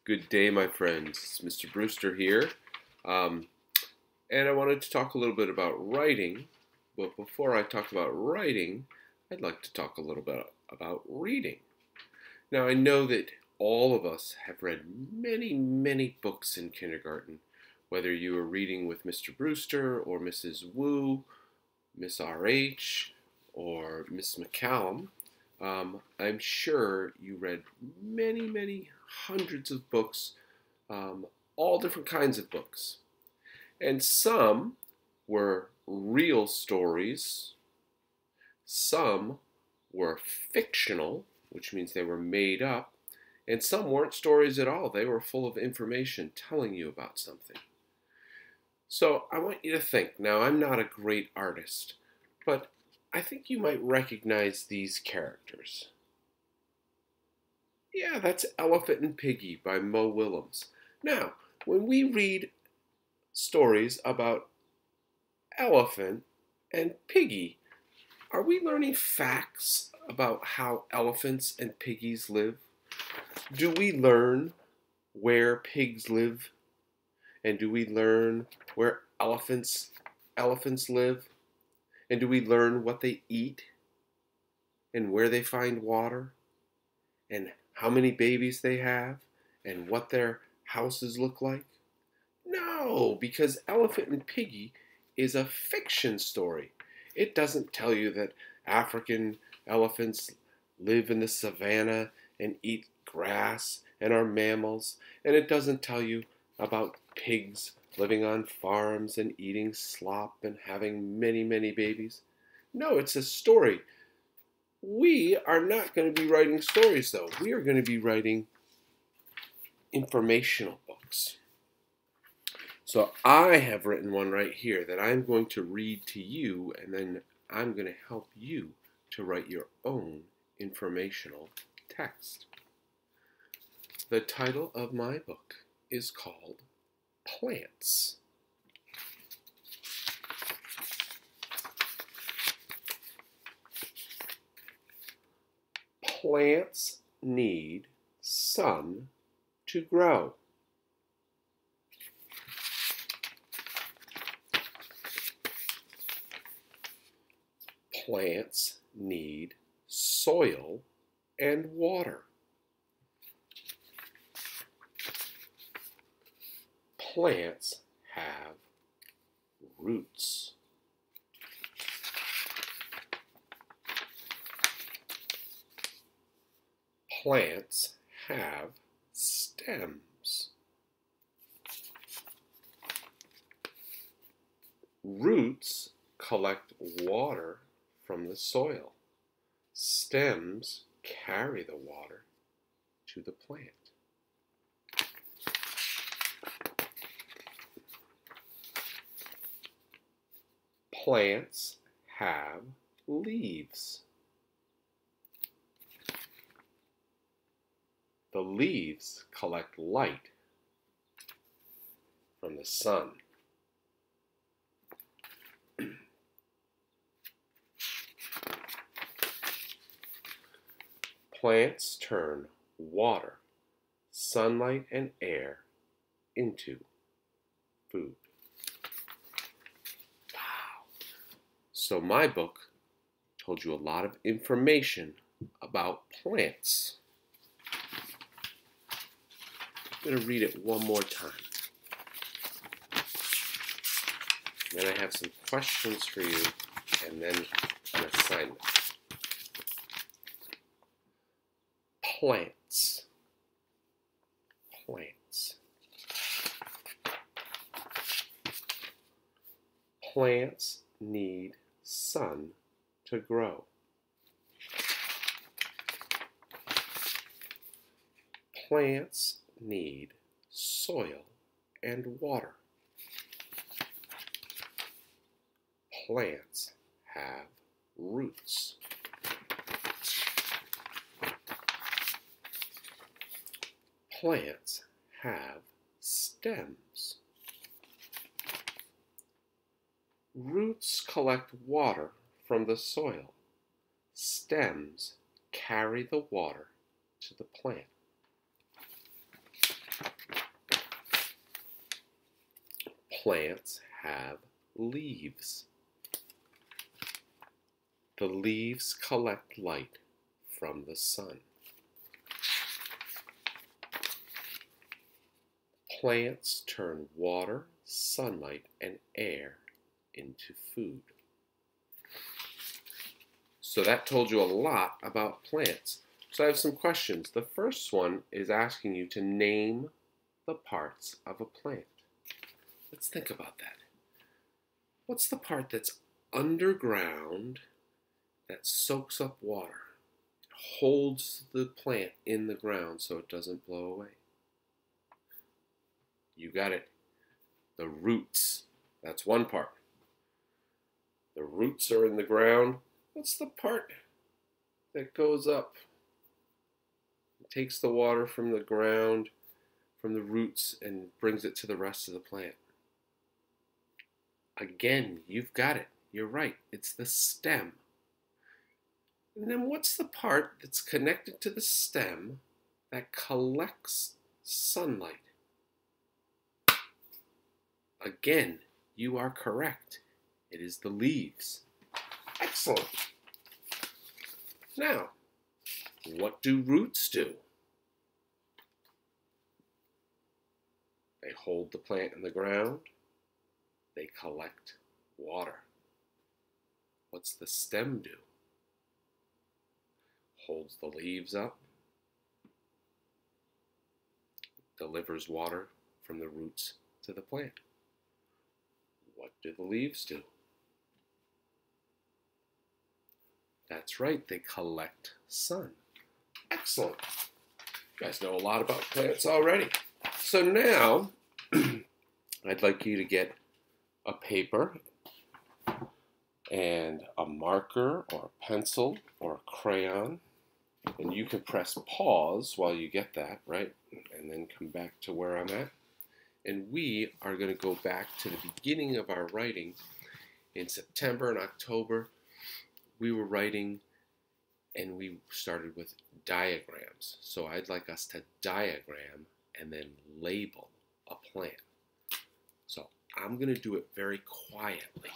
Good day, my friends. It's Mr. Brewster here. Um, and I wanted to talk a little bit about writing. But before I talk about writing, I'd like to talk a little bit about reading. Now, I know that all of us have read many, many books in kindergarten, whether you were reading with Mr. Brewster or Mrs. Wu, Miss R.H., or Miss McCallum. I'm sure you read many, many hundreds of books, um, all different kinds of books. And some were real stories, some were fictional, which means they were made up, and some weren't stories at all. They were full of information telling you about something. So I want you to think. Now, I'm not a great artist, but I think you might recognize these characters. Yeah, that's Elephant and Piggy by Mo Willems. Now, when we read stories about Elephant and Piggy, are we learning facts about how elephants and piggies live? Do we learn where pigs live? And do we learn where elephants live? And do we learn what they eat? And where they find water? And how many babies they have? And what their houses look like? No, because Elephant and Piggy is a fiction story. It doesn't tell you that African elephants live in the savannah and eat grass and are mammals, and it doesn't tell you about pigs living on farms and eating slop and having many, many babies. No, it's a story. We are not going to be writing stories, though. We are going to be writing informational books. So I have written one right here that I'm going to read to you, and then I'm going to help you to write your own informational text. The title of my book is called Plants. Plants need sun to grow. Plants need soil and water. Plants have roots. Plants have stems. Roots collect water from the soil. Stems carry the water to the plant. Plants have leaves. The leaves collect light from the sun. Plants turn water, sunlight, and air into food. Wow. So my book told you a lot of information about plants. I'm going to read it one more time. Then I have some questions for you, and then an assignment. Plants. Plants. Plants need sun to grow. Plants need soil and water. Plants have roots. Plants have stems. Roots collect water from the soil. Stems carry the water to the plant. plants have leaves. The leaves collect light from the sun. Plants turn water, sunlight, and air into food. So that told you a lot about plants. So I have some questions. The first one is asking you to name the parts of a plant. Let's think about that. What's the part that's underground that soaks up water, holds the plant in the ground so it doesn't blow away? You got it. The roots. That's one part. The roots are in the ground. What's the part that goes up? It takes the water from the ground, from the roots, and brings it to the rest of the plant. Again, you've got it. You're right. It's the stem. And then what's the part that's connected to the stem that collects sunlight? Again, you are correct. It is the leaves. Excellent. Now, what do roots do? They hold the plant in the ground. They collect water. What's the stem do? Holds the leaves up. Delivers water from the roots to the plant. What do the leaves do? That's right, they collect sun. Excellent. You guys know a lot about plants already. So now, I'd like you to get a paper and a marker or a pencil or a crayon, and you can press pause while you get that, right? And then come back to where I'm at. And we are going to go back to the beginning of our writing. In September and October, we were writing and we started with diagrams. So I'd like us to diagram and then label a plant. So I'm going to do it very quietly.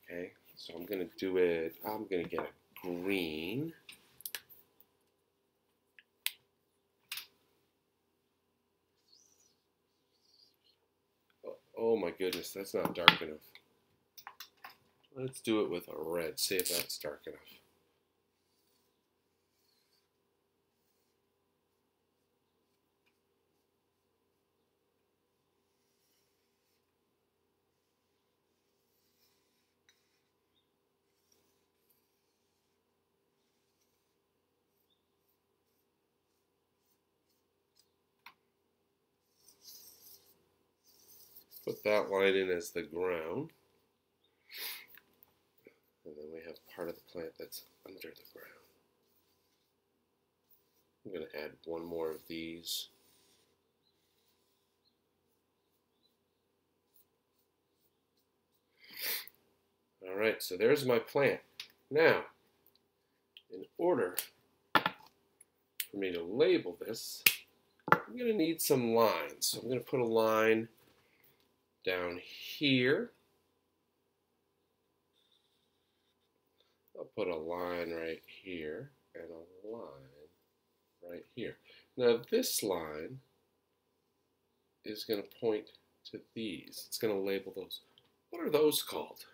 Okay, so I'm going to do it, I'm going to get a green. Oh my goodness, that's not dark enough. Let's do it with a red, see if that's dark enough. Put that line in as the ground. And then we have part of the plant that's under the ground. I'm going to add one more of these. All right, so there's my plant. Now, in order for me to label this, I'm going to need some lines. So I'm going to put a line down here. I'll put a line right here and a line right here. Now this line is going to point to these. It's going to label those. What are those called?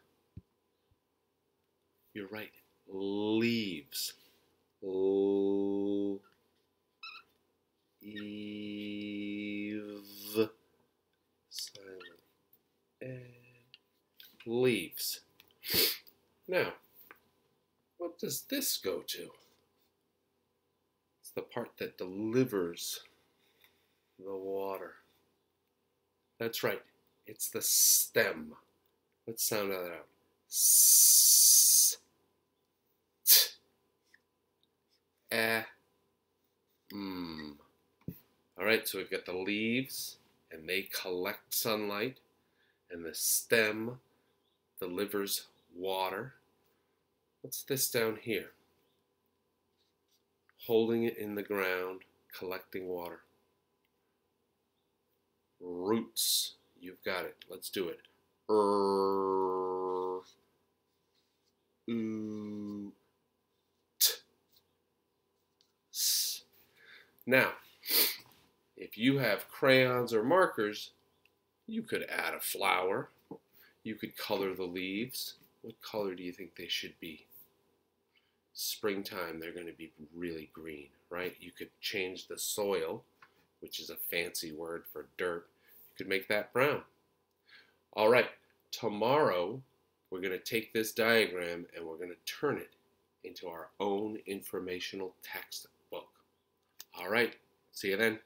You're right. Leaves. Eve. Silent. And leaves. Now, what does this go to? It's the part that delivers the water. That's right. It's the stem. Let's sound that out. S. T. Eh. Mm. All right, so we've got the leaves, and they collect sunlight, and the stem delivers water. What's this down here? Holding it in the ground, collecting water. Roots. You've got it. Let's do it. Er, oo, t, s. Now, if you have crayons or markers, you could add a flower. You could color the leaves. What color do you think they should be? Springtime, they're going to be really green, right? You could change the soil, which is a fancy word for dirt. You could make that brown. All right, tomorrow we're going to take this diagram and we're going to turn it into our own informational textbook. All right, see you then.